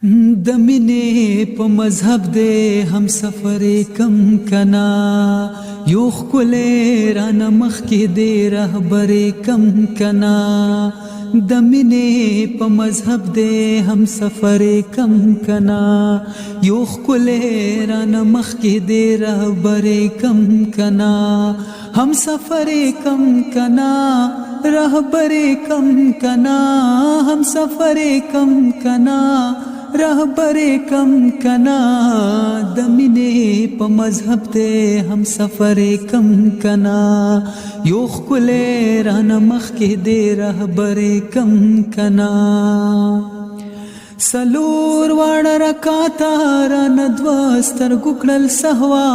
د مینې په مذهب دې هم سفر کم کنا یو ښکلی رانه مخکې دې رهبر کم کنا د مینې په مذهب دې هم سفر کم کنا یو ښکلی رانه مخکې دې رهبر کم کنا هم سفر کم کنا رهبر کم کنا هم سفر کم کنا رهبر کم کنا د مینې په مذهب دې هم سفر کم کنا یو ښکلی رانه مخکې دې رهبر کم کنا څلور واړه رکاته رانه دوه سترګو کړل سهوا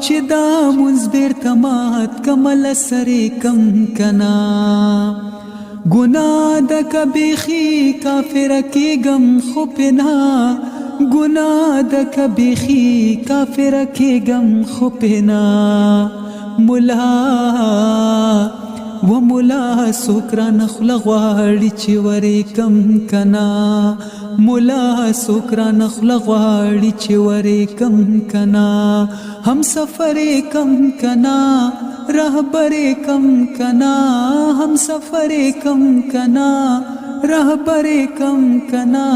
چې دا مونځ بیرته مات کمه له سرې کم کنا گناہ د کبیخی کافر کېږم خو پنا گناہ د کبیخی کافر کېږم خو پنا ملا و ملا څوک رانه خوله غواړي چې ورې کم کنا ملا څوک رانه خوله غواړي چې ورې کم کنا هم سفر کم کنا رهبر کم کنا هم سفر کم کنا رهبر کم کنا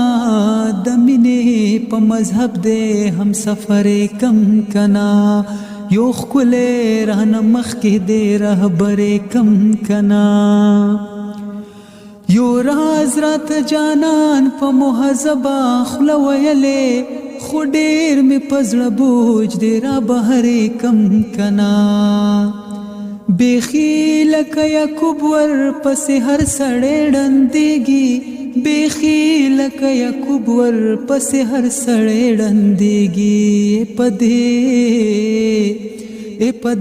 د مینې په مذهب دې هم سفر کم کنا یو ښکلی رانه مخکې دې رهبر کم کنا یو راز راته جانان په مهذبه خوله ویلې خو ډېر مې په زړه بوج دې را بهر کم کنا بیخی لکه یعقوب ور پسې هر سړی ډندېږي بیخی لکه یعقوب ور پسې هر سړی ډندېږي په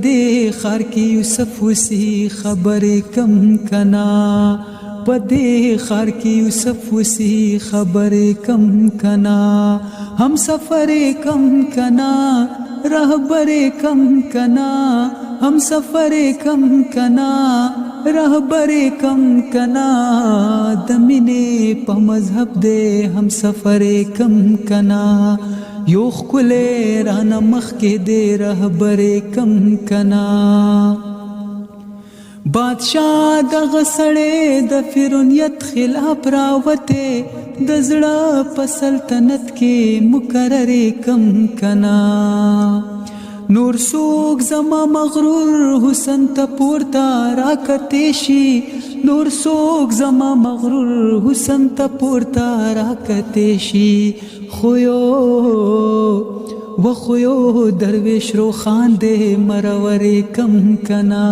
دې ښار کې یوسف وسی خبرې کم کنا په دې ښار کې یوسف وسی خبرې کم کنا هم سفر کم کنا رهبر کم کنا هم سفر کم کنا رهبر کم کنا د مینې په مذهب دې هم سفر کم کنا یو ښکلی رانه مخکې دې رهبر کم کنا بادشاہ دغه سړی د فرعونیت خلاف راوته د زړه په سلطنت کې مقرر کم کنا نور څوک زما مغرور حسن ته پورته راکتی شي نور څوک زما مغرور حسن ته پورته راکتی شي خو یو درویش روخان دې مرور کم کنا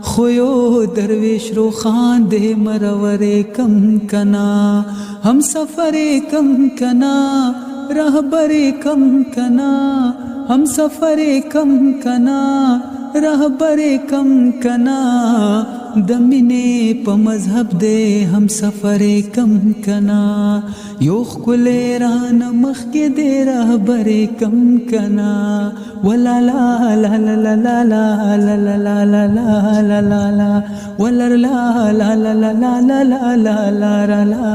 خو یو درویش روخان دې مرور کم کنا هم سفر کم کنا رهبر کم کنا هم سفر کم کنا رهبر کم کنا د مینې په مذهب دې هم سفر کم کنا یو ښکلی رانه مخکې دې رهبر کم کنا ولا لا لا لا لا لا لا لا لا لا لا لا لا لا ولا لا لا لا لا لا لا لا لا